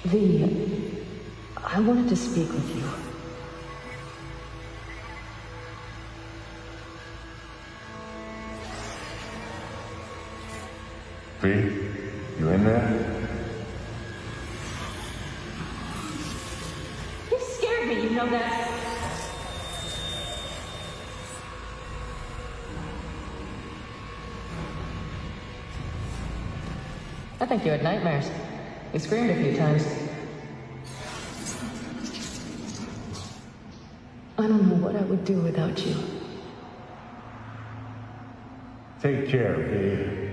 V, I wanted to speak with you. V, you in there? You scared me, you know that. I think you had nightmares. You screamed a few times. I don't know what I would do without you. Take care, V.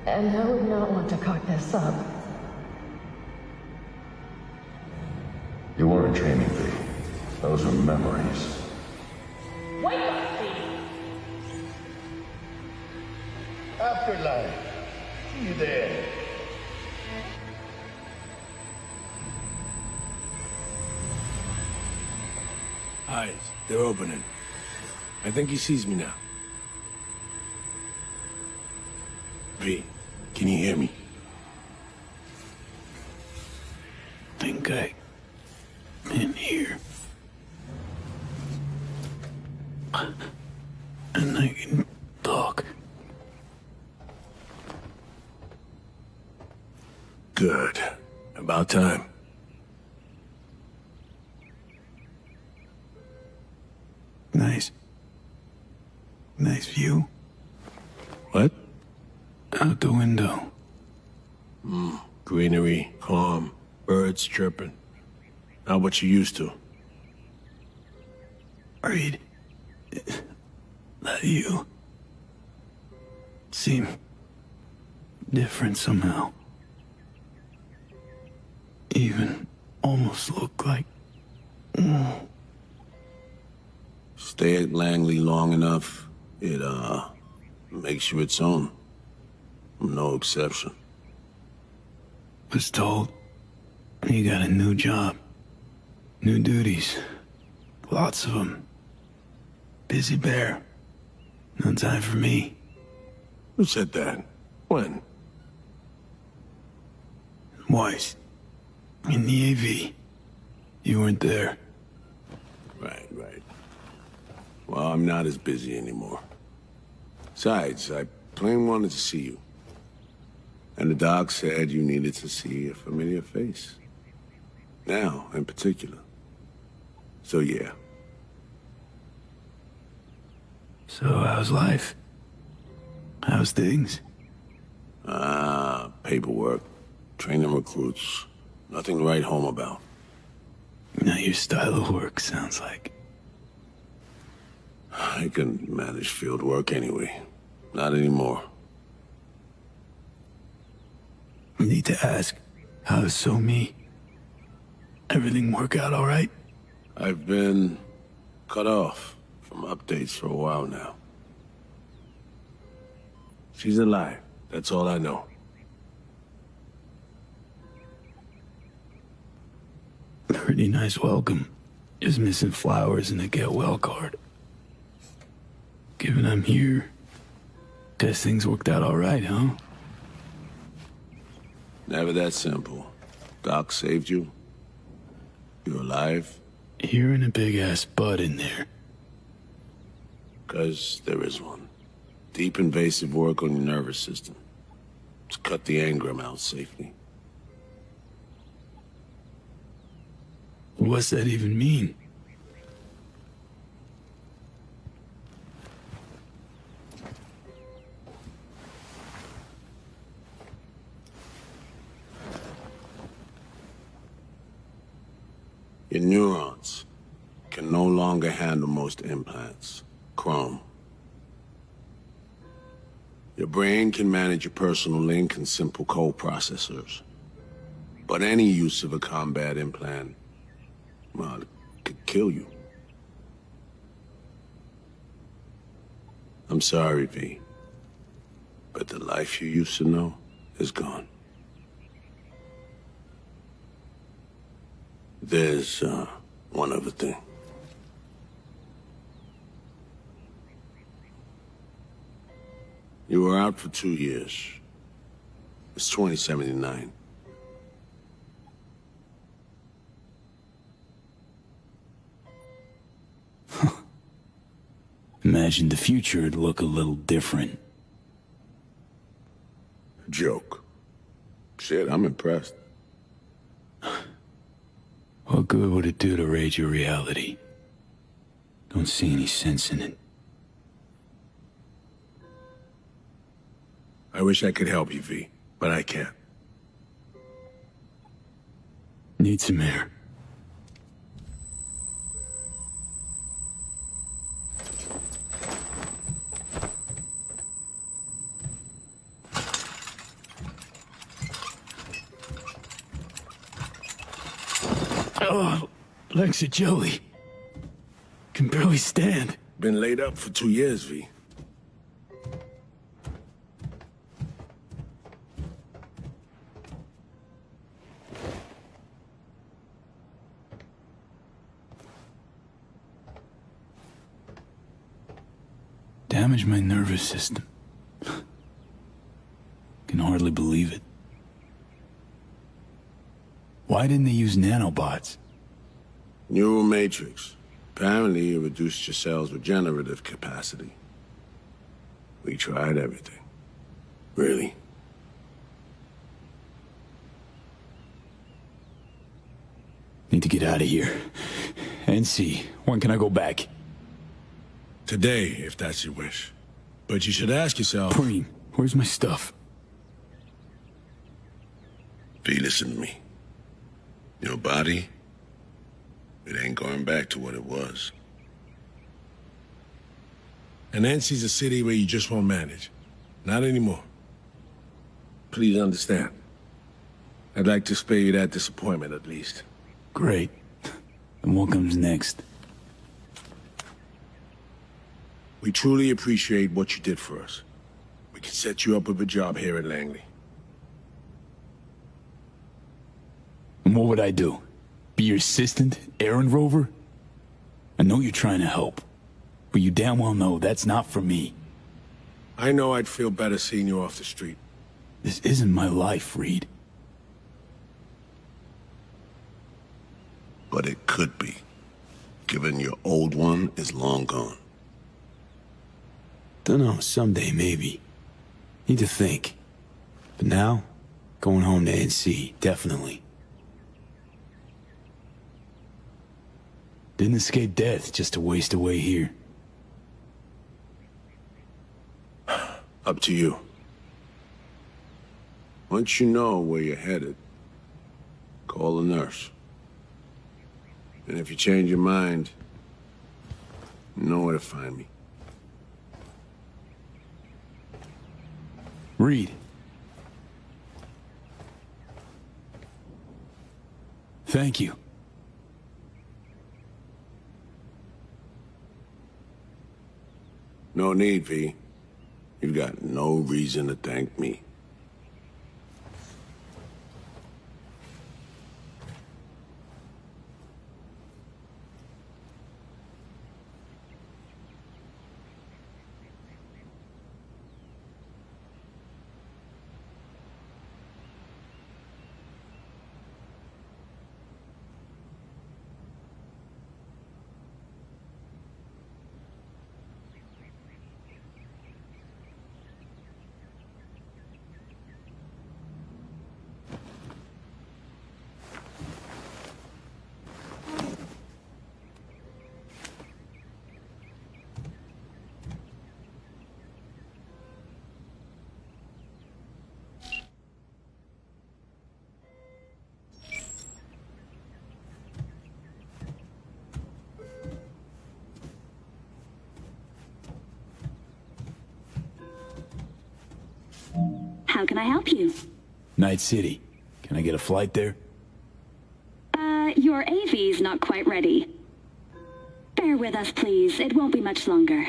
And I would not want to cock this up. You weren't training, V. Those are memories. Wake up, V! Afterlife. See you there. Eyes, they're opening. I think he sees me now. V, can you hear me? Think I in here. And I can talk. Good. About time. Nice view. What? Out the window. Greenery, calm, birds chirping. Not what you used to. Reed. That you. Seem different somehow. Even almost look like... Stay at Langley long enough, it, makes you its own. No exception. Was told you got a new job. New duties. Lots of them. Busy bear. No time for me. Who said that? When? Weiss. In the AV. You weren't there. Right. Well, I'm not as busy anymore. Besides, I plain wanted to see you. And the doc said you needed to see a familiar face. Now, in particular. So, yeah. So how's life? How's things? Paperwork. Training recruits. Nothing to write home about. Not your style of work, sounds like. I can manage field work anyway. Not anymore. Need to ask, how's So Me? Everything work out all right? I've been cut off from updates for a while now. She's alive. That's all I know. Pretty nice welcome. Just missing flowers and a get well card. Given I'm here, guess things worked out all right, huh? Never that simple. Doc saved you. You're alive. Hearing a big-ass bud in there. 'Cause there is one. Deep invasive work on your nervous system. To cut the engram out safely. What's that even mean? Your neurons can no longer handle most implants. Chrome. Your brain can manage your personal link and simple code processors. But any use of a combat implant, well, it could kill you. I'm sorry, V. But the life you used to know is gone. There's, one other thing. You were out for 2 years. It's 2079. Imagine the future would look a little different. Joke. Shit, I'm impressed. What good would it do to raid your reality? Don't see any sense in it. I wish I could help you, V, but I can't. Need some air. Oh, legs are jelly. Can barely stand. Been laid up for 2 years, V. Damaged my nervous system. Can hardly believe it. Why didn't they use nanobots? Neural matrix. Apparently, it reduced your cell's regenerative capacity. We tried everything. Really. Need to get out of here. NC, when can I go back? Today, if that's your wish. But you should ask yourself... Preem, where's my stuff? V, listen to me. Your body, it ain't going back to what it was. And Nancy's a city where you just won't manage. Not anymore. Please understand. I'd like to spare you that disappointment, at least. Great. And what comes next? We truly appreciate what you did for us. We can set you up with a job here at Langley. And what would I do? Be your assistant, errand rover? I know you're trying to help, but you damn well know that's not for me. I know I'd feel better seeing you off the street. This isn't my life, Reed. But it could be, given your old one is long gone. Dunno, someday maybe. Need to think. But now, going home to NC, definitely. Didn't escape death just to waste away here. Up to you. Once you know where you're headed, call a nurse. And if you change your mind, you know where to find me. Reed. Thank you. No need, V. You've got no reason to thank me. How can I help you? Night City. Can I get a flight there? Your AV's not quite ready. Bear with us, please. It won't be much longer.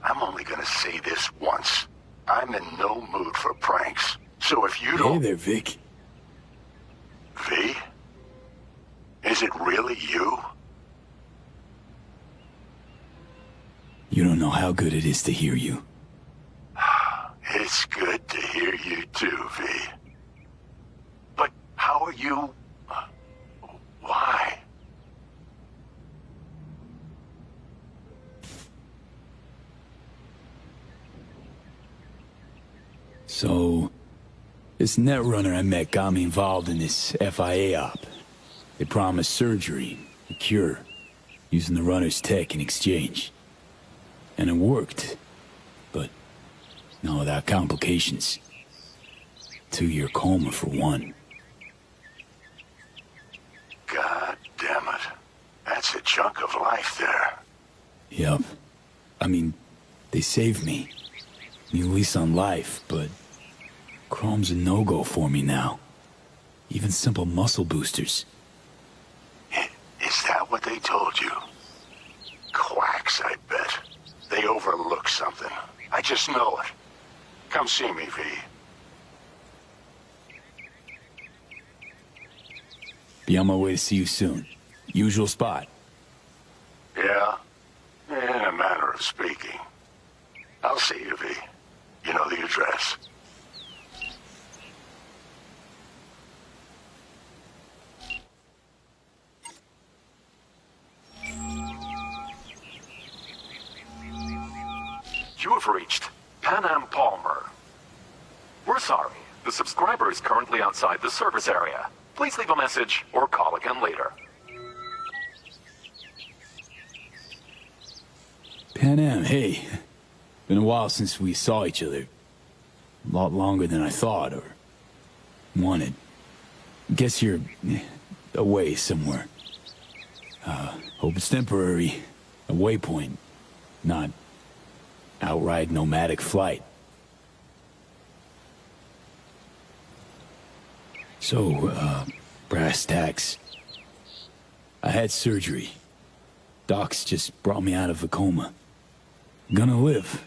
I'm only gonna say this once. I'm in no mood for pranks. So if you don't... Hey there, Vic. V? Is it really you? You don't know how good it is to hear you. It's good to hear you too, V. But how are you... Why? So, this netrunner I met got me involved in this FIA op. They promised surgery, a cure, using the runner's tech in exchange. And it worked, but not without complications. 2-year coma for one. God damn it. That's a chunk of life there. Yup. I mean, they saved me. New lease on life, but Chrome's a no-go for me now. Even simple muscle boosters. Is that what they told you? Quacks, I bet. They overlook something. I just know it. Come see me, V. Be on my way to see you soon. Usual spot. Yeah? In a manner of speaking. I'll see you, V. You know the address. You have reached Pan Palmer. We're sorry. The subscriber is currently outside the service area. Please leave a message or call again later. Pan Am, hey. Been a while since we saw each other. A lot longer than I thought or wanted. Guess you're away somewhere. Hope it's temporary. A waypoint. Not outright nomadic flight. So, brass tacks. I had surgery. Docs just brought me out of a coma. Gonna live.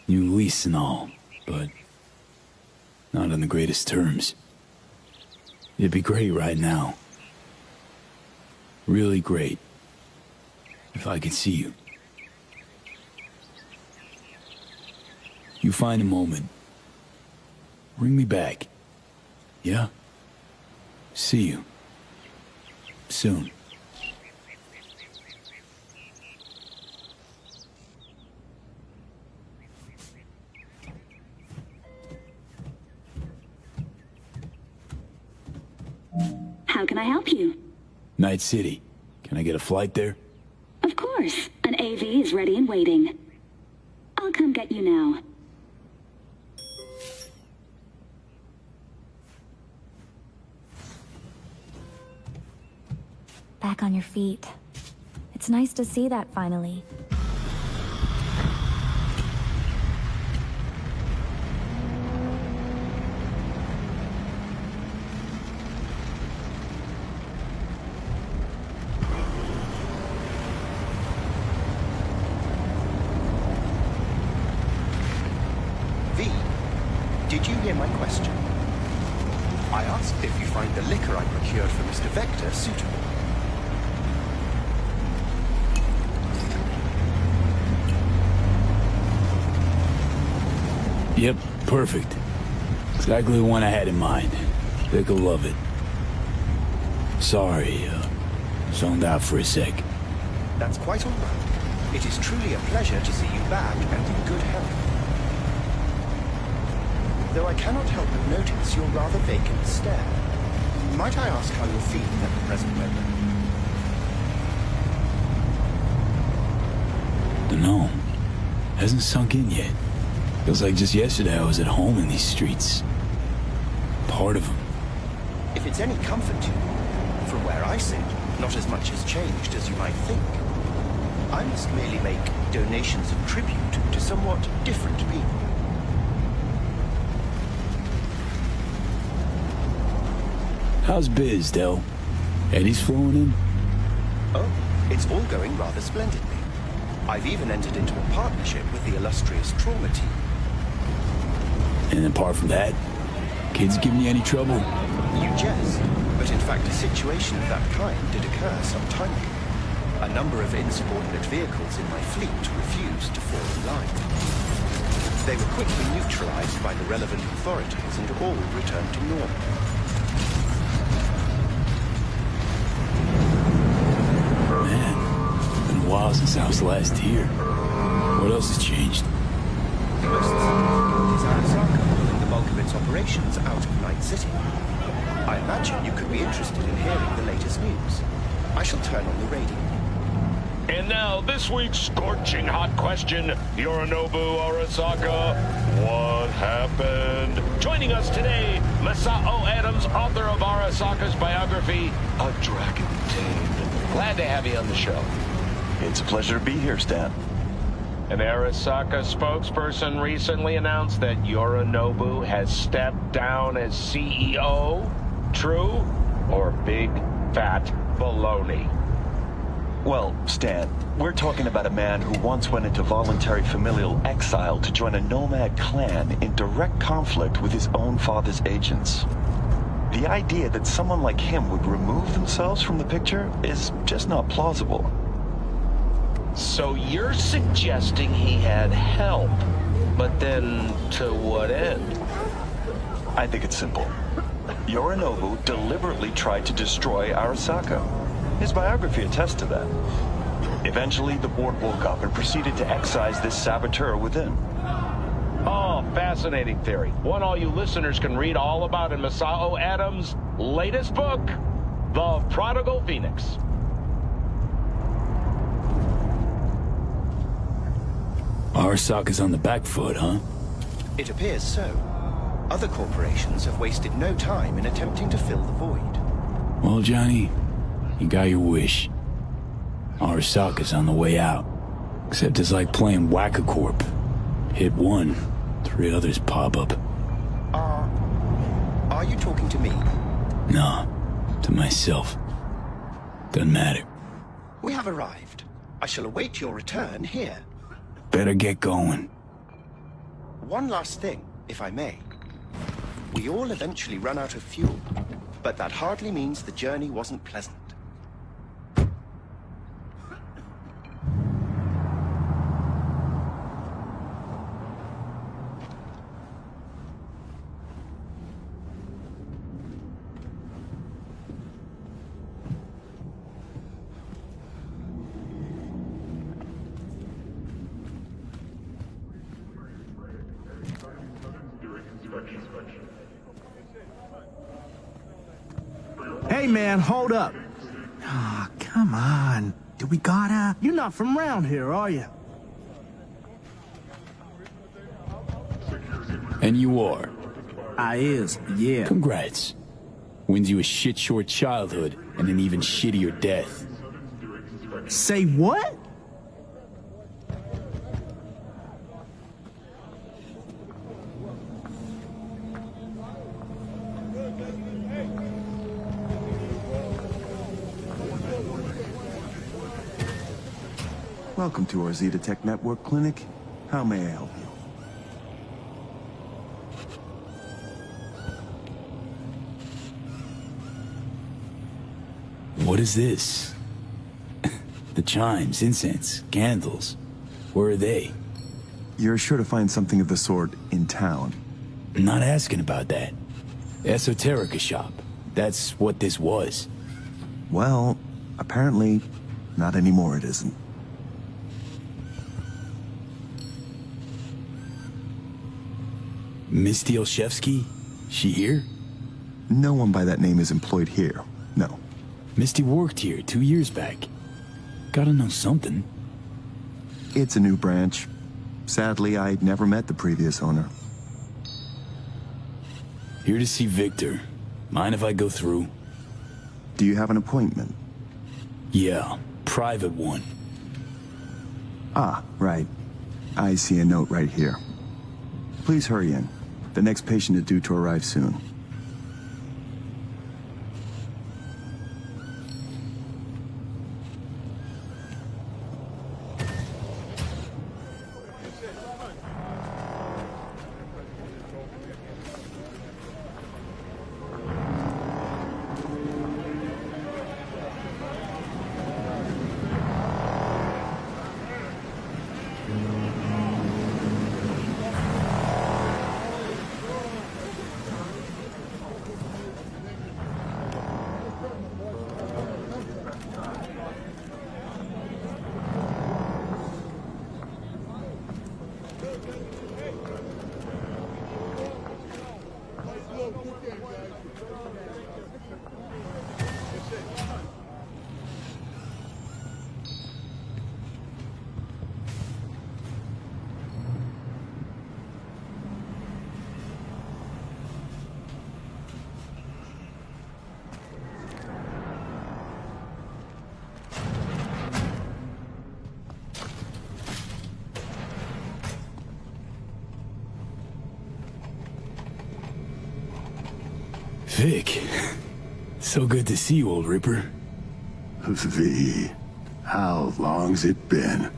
New lease and all, but not on the greatest terms. It'd be great right now. Really great. If I could see you. You find a moment. Ring me back. Yeah? See you. Soon. How can I help you? Night City. Can I get a flight there? Of course. An AV is ready and waiting. I'll come get you now. Back on your feet. It's nice to see that finally. V, did you hear my question? I asked if you find the liquor I procured for Mr. Vector suitable. Yep, perfect. Exactly the one I had in mind. They'll love it. Sorry, zoned out for a sec. That's quite all right. It is truly a pleasure to see you back and in good health. Though I cannot help but notice your rather vacant stare. Might I ask how you're feeling at the present moment? Dunno. Hasn't sunk in yet. Feels like just yesterday I was at home in these streets. Part of them. If it's any comfort to you, from where I sit, not as much has changed as you might think. I must merely make donations of tribute to somewhat different people. How's biz, Del? Eddie's flowing in? Oh, it's all going rather splendidly. I've even entered into a partnership with the illustrious trauma team. And apart from that, kids giving you any trouble? You jest, but in fact a situation of that kind did occur some time ago. A number of insubordinate vehicles in my fleet refused to fall in line. They were quickly neutralized by the relevant authorities and all returned to normal. Man, been a while since I was last here. What else has changed? Most significant is Arasaka pulling the bulk of its operations out of Night City. I imagine you could be interested in hearing the latest news. I shall turn on the radio. And now, this week's scorching hot question, Yorinobu Arasaka, what happened? Joining us today, Masao Adams, author of Arasaka's biography, A Dragon Tamed. Glad to have you on the show. It's a pleasure to be here, Stan. An Arasaka spokesperson recently announced that Yorinobu has stepped down as CEO. True or big, fat baloney? Well, Stan, we're talking about a man who once went into voluntary familial exile to join a nomad clan in direct conflict with his own father's agents. The idea that someone like him would remove themselves from the picture is just not plausible. So you're suggesting he had help, but then to what end? I think it's simple. Yorinobu deliberately tried to destroy Arasaka. His biography attests to that. Eventually, the board woke up and proceeded to excise this saboteur within. Oh, fascinating theory. One all you listeners can read all about in Masao Adams' latest book, The Prodigal Phoenix. Arasaka's on the back foot, huh? It appears so. Other corporations have wasted no time in attempting to fill the void. Well, Johnny, you got your wish. Arasaka's on the way out. Except it's like playing Whack-A-Corp. Hit one, 3 others pop up. Are you talking to me? No, to myself. Doesn't matter. We have arrived. I shall await your return here. Better get going. One last thing, if I may. We all eventually run out of fuel, but that hardly means the journey wasn't pleasant. Hey man, hold up. Ah, come on. Do we gotta? You're not from around here, are you? And you are. I is, yeah. Congrats. Wins you a shit-short childhood and an even shittier death. Say what? Welcome to our Zeta Tech Network Clinic. How may I help you? What is this? The chimes, incense, candles. Where are they? You're sure to find something of the sort in town. I'm not asking about that. Esoterica shop. That's what this was. Well, apparently, not anymore it isn't. Miss Olszewski? She here? No one by that name is employed here, no. Misty worked here 2 years back. Gotta know something. It's a new branch. Sadly, I never met the previous owner. Here to see Victor. Mind if I go through? Do you have an appointment? Yeah, private one. Ah, right. I see a note right here. Please hurry in. The next patient is due to arrive soon. Vic, so good to see you, old Ripper. V, how long's it been?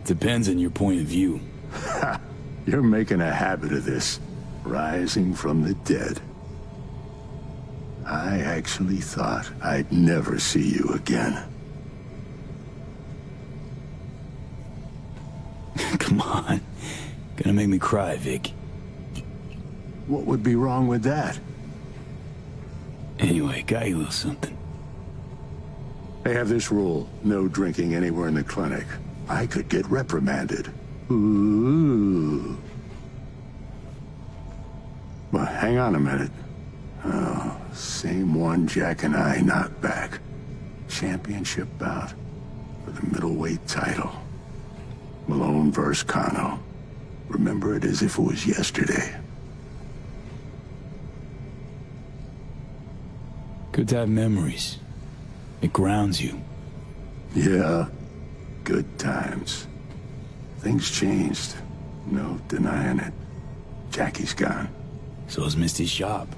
Depends on your point of view. You're making a habit of this, rising from the dead. I actually thought I'd never see you again. Come on. Gonna make me cry, Vic. What would be wrong with that? Anyway, got you a little something. They have this rule, no drinking anywhere in the clinic. I could get reprimanded. Ooh. Well, hang on a minute. Oh, same one Jack and I knocked back. Championship bout for the middleweight title. Malone versus Kano. Remember it as if it was yesterday. Good to have memories. It grounds you. Yeah, good times. Things changed. No denying it. Jackie's gone. So is Misty's shop.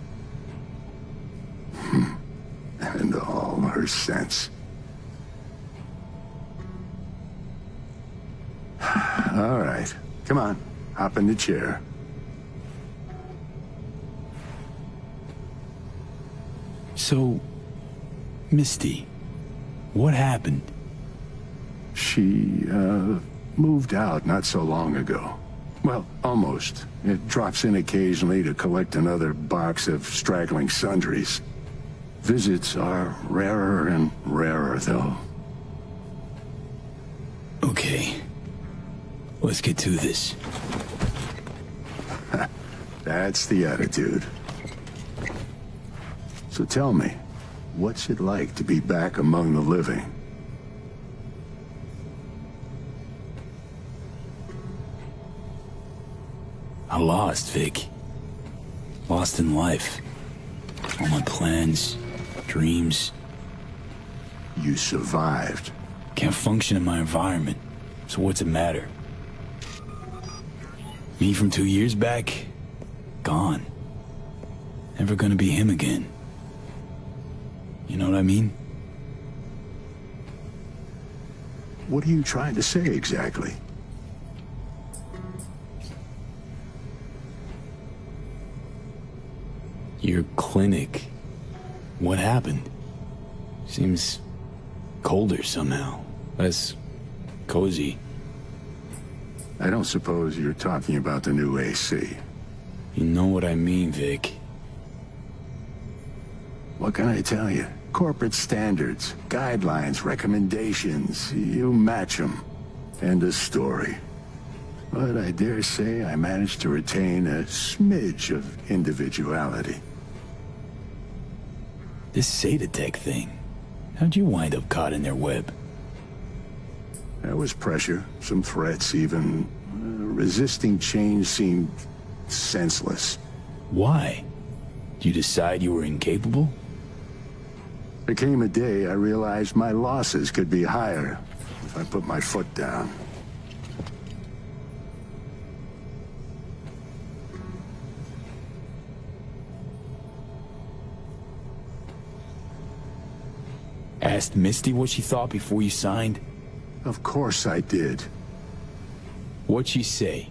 And all her sense. All right, come on, hop in the chair. So, Misty, what happened? She, moved out not so long ago. Well, almost. It drops in occasionally to collect another box of straggling sundries. Visits are rarer and rarer, though. Okay. Let's get to this. That's the attitude. So tell me, what's it like to be back among the living? I lost, Vic. Lost in life. All my plans, dreams. You survived. Can't function in my environment, so what's it matter? Me from 2 years back? Gone. Never gonna be him again. You know what I mean? What are you trying to say exactly? Your clinic. What happened? Seems colder somehow. Less cozy. I don't suppose you're talking about the new AC. You know what I mean, Vic. What can I tell you? Corporate standards, guidelines, recommendations. You match them. End of story. But I dare say I managed to retain a smidge of individuality. This Satatech thing. How'd you wind up caught in their web? There was pressure, some threats even. Resisting change seemed senseless. Why? Did you decide you were incapable? There came a day I realized my losses could be higher if I put my foot down. Asked Misty what she thought before you signed? Of course I did. What'd she say?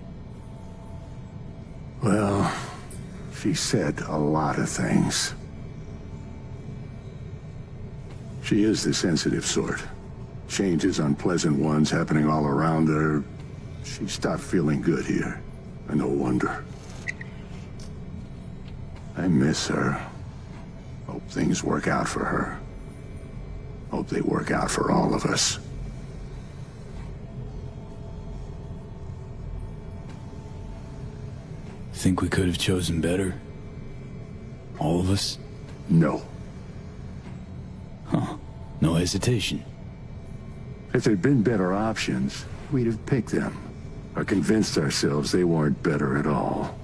Well, she said a lot of things. She is the sensitive sort. Changes, unpleasant ones happening all around her. She stopped feeling good here. And no wonder. I miss her. Hope things work out for her. Hope they work out for all of us. Think we could have chosen better? All of us? No. Huh. No hesitation. If there'd been better options, we'd have picked them. Or convinced ourselves they weren't better at all.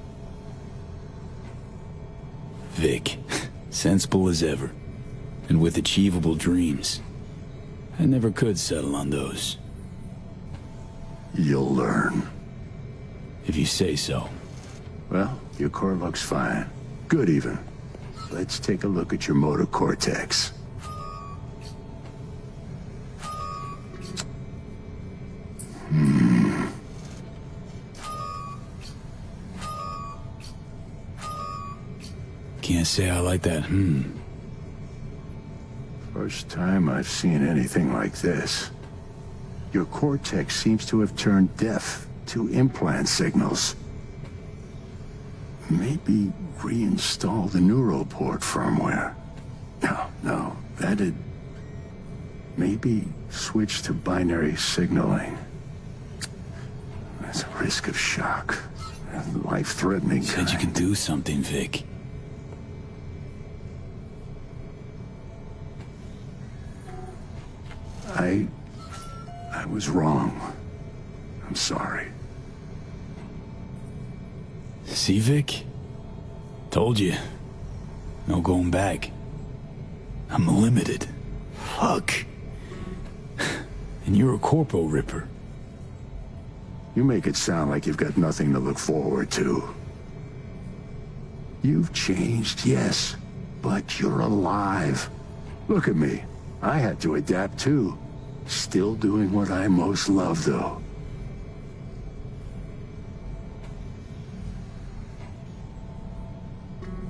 Vic, sensible as ever. And with achievable dreams. I never could settle on those. You'll learn. If you say so. Well, your core looks fine. Good even. Let's take a look at your motor cortex. Can't say I like that, First time I've seen anything like this. Your cortex seems to have turned deaf to implant signals. Maybe reinstall the neuroport firmware. No, that'd... Maybe switch to binary signaling. There's a risk of shock. Life-threatening kind. Said you can do something, Vic. I was wrong. I'm sorry. See, Vic? Told you. No going back. I'm limited. Fuck. And you're a corpo ripper. You make it sound like you've got nothing to look forward to. You've changed, yes, but you're alive. Look at me. I had to adapt too. Still doing what I most love, though.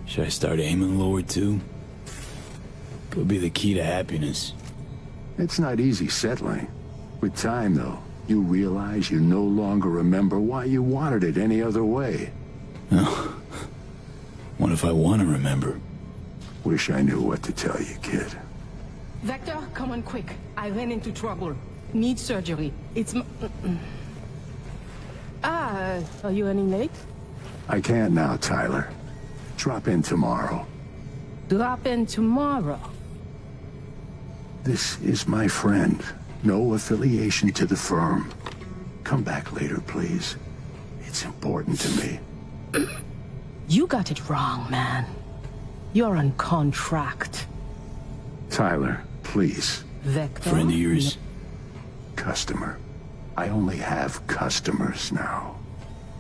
Should I start aiming lower too? Could be the key to happiness. It's not easy settling. With time, though, you realize you no longer remember why you wanted it any other way. Oh. What if I want to remember? Wish I knew what to tell you, kid. Vector, come on quick. I ran into trouble. Need surgery. It's are you running late? I can't now, Tyler. Drop in tomorrow. Drop in tomorrow. This is my friend. No affiliation to the firm. Come back later, please. It's important to me. You got it wrong, man. You're on contract. Tyler, please. Vector? Friend of yours? Customer. I only have customers now.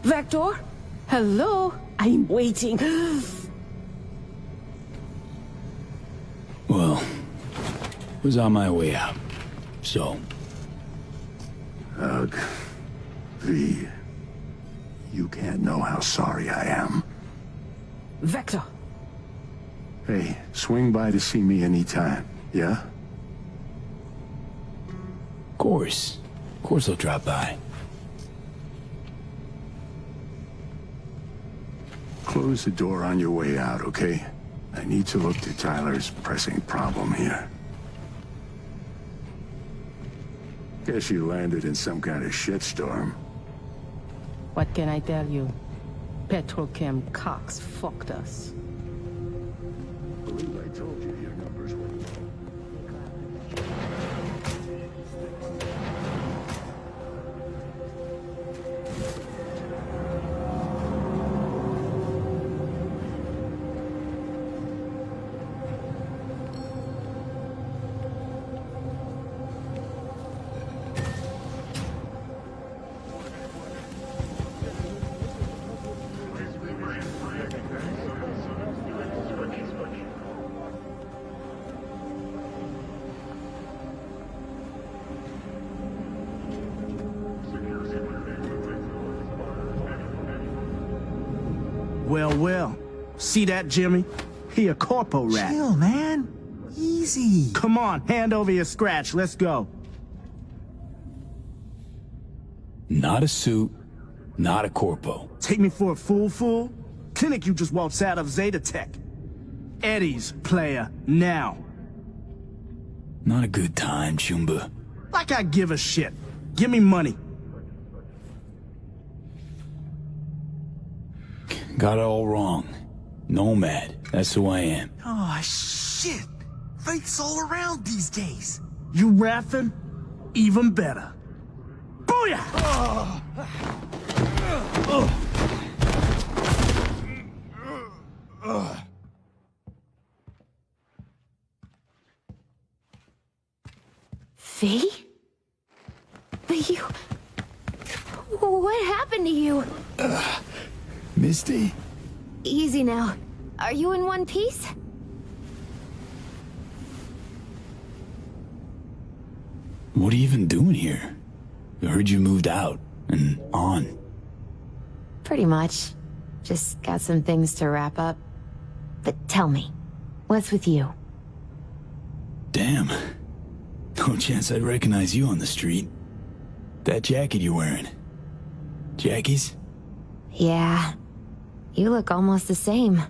Vector? Hello? I'm waiting. Well, was on my way out. So. Ugh. V. You can't know how sorry I am. Vector. Hey, swing by to see me anytime, yeah? Of course I'll drop by. Close the door on your way out, okay? I need to look to Tyler's pressing problem here. Guess you landed in some kind of shitstorm. What can I tell you? Petrochem Cox fucked us. I believe I told you your numbers were low. Well. See that, Jimmy? He a corpo rat. Chill, man. Easy. Come on, hand over your scratch. Let's go. Not a suit, not a corpo. Take me for a fool? Clinic you just waltzed out of Zeta Tech. Eddie's, player, now. Not a good time, Chumba. Like I give a shit. Give me money. Got it all wrong. Nomad, that's who I am. Oh, shit. Faith's all around these days. You rapping? Even better. Booyah! V? But you... What happened to you? Misty? Easy now. Are you in one piece? What are you even doing here? I heard you moved out and on. Pretty much. Just got some things to wrap up. But tell me, what's with you? Damn. No chance I'd recognize you on the street. That jacket you're wearing. Jackie's? Yeah. You look almost the same.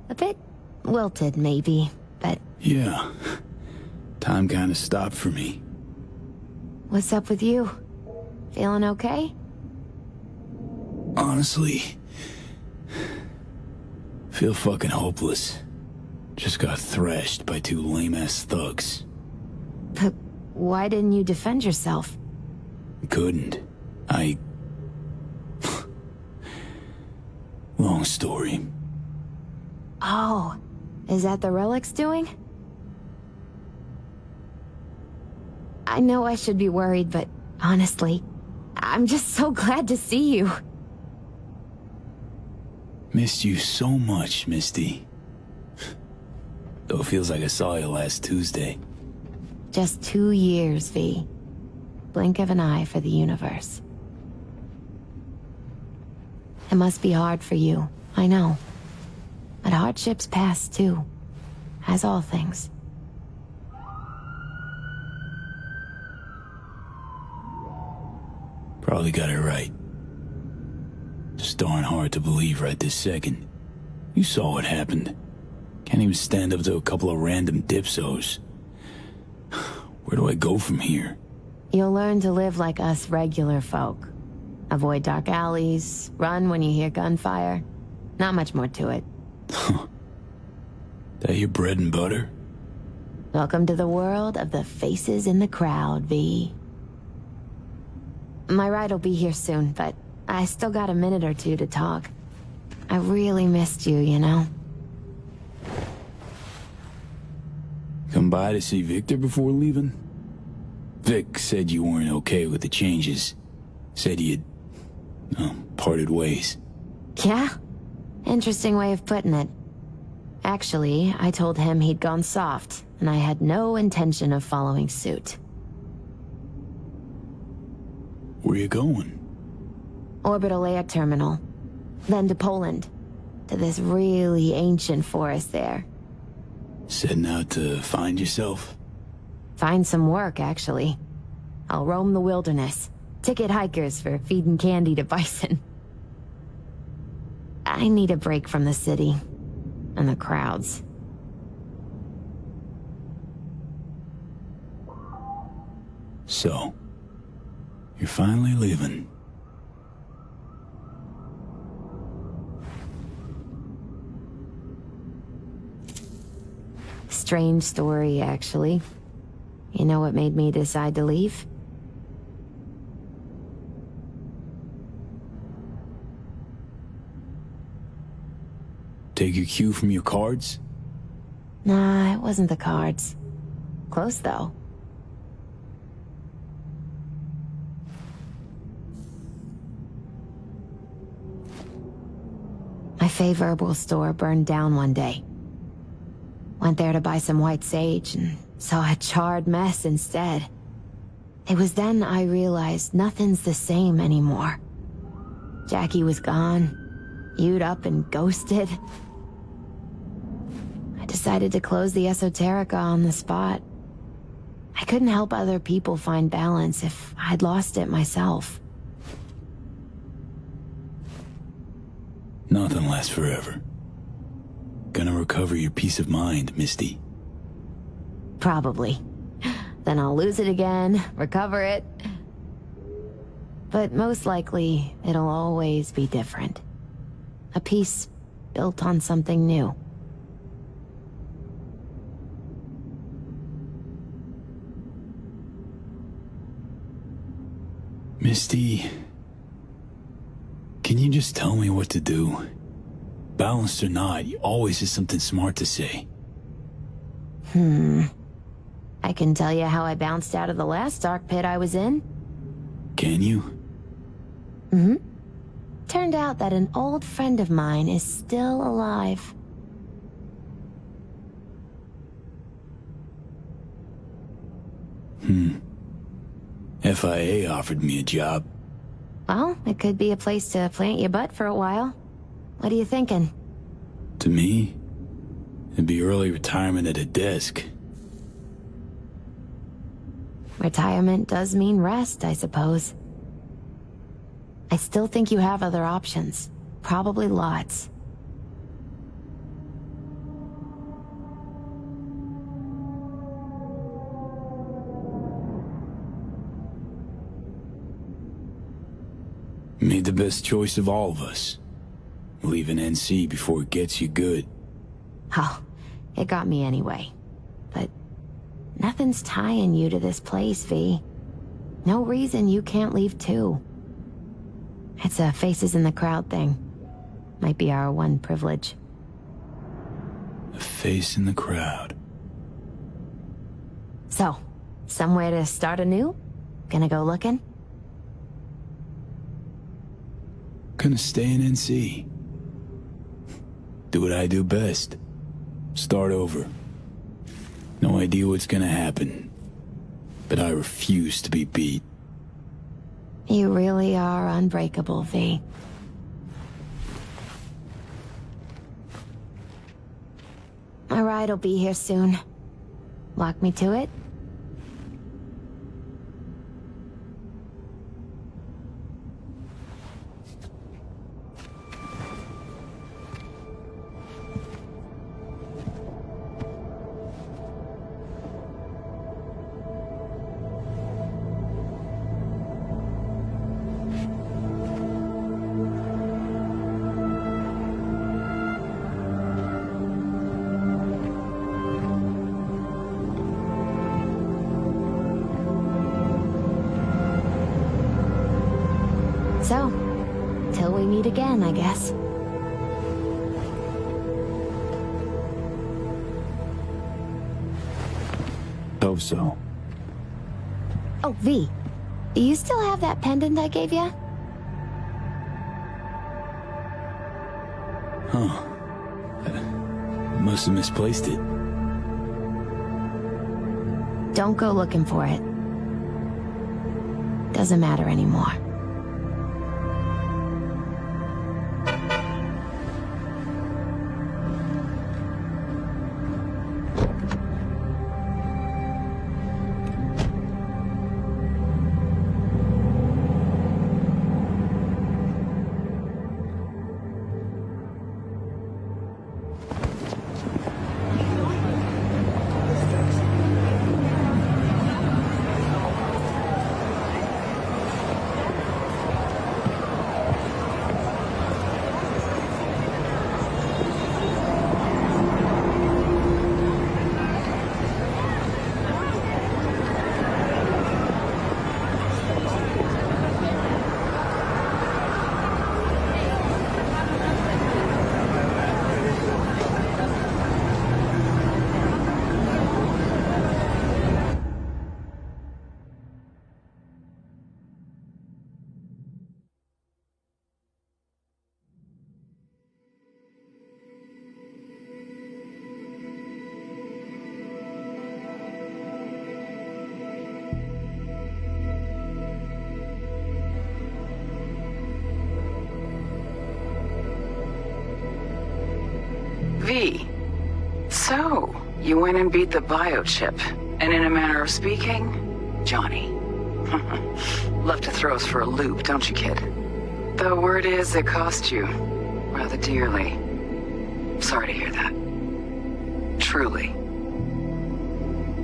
A bit wilted, maybe, but... Yeah. Time kinda stopped for me. What's up with you? Feeling okay? Honestly... feel fucking hopeless. Just got thrashed by two lame-ass thugs. But why didn't you defend yourself? Couldn't. Long story. Oh, is that the Relic's doing? I know I should be worried, but honestly, I'm just so glad to see you. Missed you so much, Misty. Though it feels like I saw you last Tuesday. Just 2 years, V. Blink of an eye for the universe. It must be hard for you, I know. But hardships pass too, as all things. Probably got it right. Just darn hard to believe right this second. You saw what happened. Can't even stand up to a couple of random dipsos. Where do I go from here? You'll learn to live like us regular folk. Avoid dark alleys, run when you hear gunfire. Not much more to it. That your bread and butter? Welcome to the world of the faces in the crowd, V. My ride will be here soon, but I still got a minute or two to talk. I really missed you, you know? Come by to see Victor before leaving? Vic said you weren't okay with the changes. Said you'd... parted ways. Yeah? Interesting way of putting it. Actually, I told him he'd gone soft, and I had no intention of following suit. Where you going? Orbital air terminal. Then to Poland. To this really ancient forest there. Setting out to find yourself? Find some work, actually. I'll roam the wilderness. Ticket hikers for feeding candy to bison. I need a break from the city. And the crowds. So, you're finally leaving. Strange story, actually. You know what made me decide to leave? Take your cue from your cards? Nah, it wasn't the cards. Close, though. My fave herbal store burned down one day. Went there to buy some white sage and saw a charred mess instead. It was then I realized nothing's the same anymore. Jackie was gone, You'd up and ghosted. I decided to close the Esoterica on the spot. I couldn't help other people find balance if I'd lost it myself. Nothing lasts forever. Gonna recover your peace of mind, Misty. Probably. Then I'll lose it again, recover it. But most likely, it'll always be different. A piece built on something new. Misty, can you just tell me what to do? Balanced or not, you always have something smart to say. I can tell you how I bounced out of the last dark pit I was in. Can you? Turned out that an old friend of mine is still alive. FIA offered me a job. Well, it could be a place to plant your butt for a while. What are you thinking? To me, it'd be early retirement at a desk. Retirement does mean rest, I suppose. I still think you have other options. Probably lots. Made the best choice of all of us. Leaving NC before it gets you good. Oh, it got me anyway. But nothing's tying you to this place, V. No reason you can't leave too. It's a faces in the crowd thing. Might be our one privilege. A face in the crowd. So, somewhere to start anew? Gonna go looking? Gonna stay in NC. Do what I do best. Start over. No idea what's gonna happen. But I refuse to be beat. You really are unbreakable, V. My ride will be here soon. Walk me to it? So, till we meet again, I guess. Hope so. Oh, V. Do you still have that pendant I gave you? Huh. Must have misplaced it. Don't go looking for it. Doesn't matter anymore. V. So, you went and beat the biochip, and in a manner of speaking, Johnny. Love to throw us for a loop, don't you, kid? The word is it cost you. rather dearly. Sorry to hear that. Truly.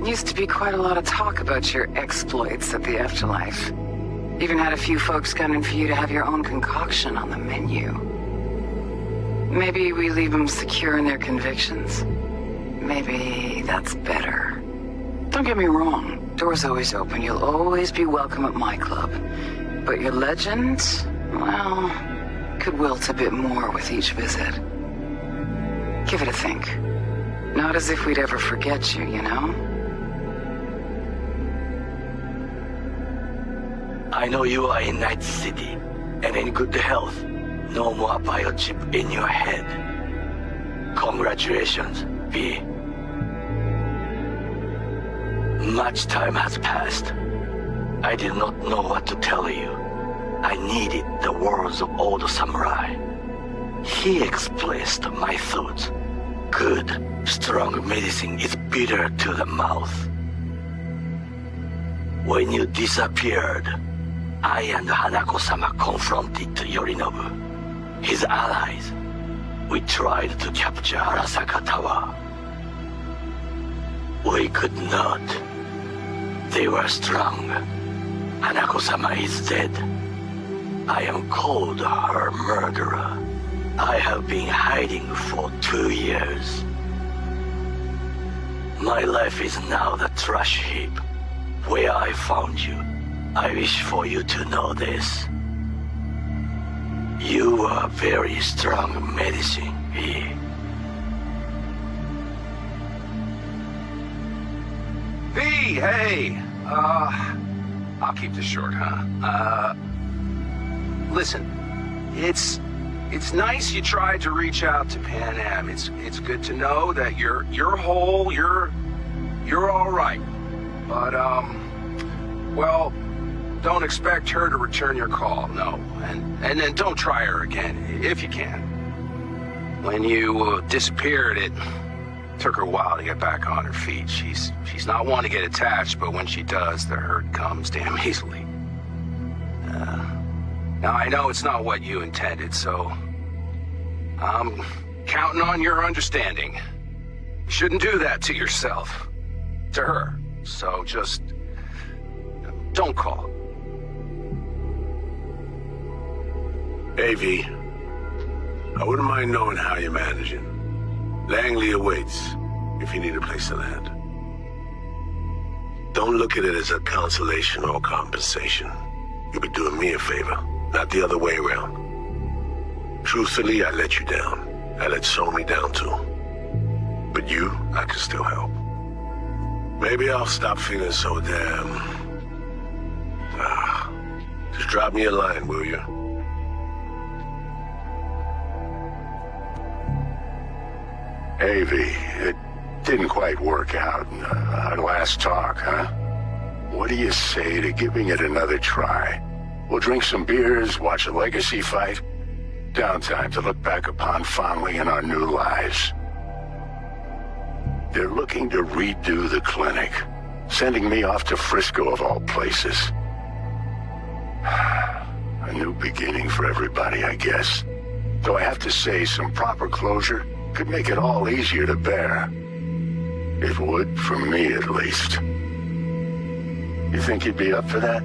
Used to be quite a lot of talk about your exploits at the afterlife. Even had a few folks gunning for you to have your own concoction on the menu. Maybe we leave them secure in their convictions. Maybe that's better. Don't get me wrong. Door's always open. You'll always be welcome at my club. But your legend, well, could wilt a bit more with each visit. Give it a think. Not as if we'd ever forget you, you know? I know you are in Night City, and in good health. No more biochip in your head. Congratulations, V. Much time has passed. I did not know what to tell you. I needed the words of old samurai. He expressed my thoughts. Good, strong medicine is bitter to the mouth. When you disappeared, I and Hanako-sama confronted Yorinobu, his allies. We tried to capture Arasaka Tower. We could not. They were strong. Hanako-sama is dead. I am called her murderer. I have been hiding for 2 years. My life is now the trash heap where I found you. I wish for you to know this. You are very strong medicine, V. V, hey! I'll keep this short, huh? Listen, it's nice you tried to reach out to Pan Am. It's good to know that you're whole, you're all right. But, well, don't expect her to return your call, no. And then don't try her again, if you can. When you disappeared, it took her a while to get back on her feet. She's not one to get attached, but when she does, the hurt comes damn easily. Now, I know it's not what you intended, so I'm counting on your understanding. You shouldn't do that to yourself, to her. So just don't call. Hey, V. I wouldn't mind knowing how you're managing. Langley awaits if you need a place to land. Don't look at it as a consolation or compensation. You'll be doing me a favor, not the other way around. Truthfully, I let you down. I let Somi down too. But you, I can still help. Maybe I'll stop feeling so damn... just drop me a line, will you? Hey, V, it didn't quite work out in our last talk, huh? What do you say to giving it another try? We'll drink some beers, watch a legacy fight. Downtime to look back upon fondly in our new lives. They're looking to redo the clinic, sending me off to Frisco of all places. A new beginning for everybody, I guess. Though I have to say, some proper closure could make it all easier to bear. It would, for me at least. You think you'd be up for that?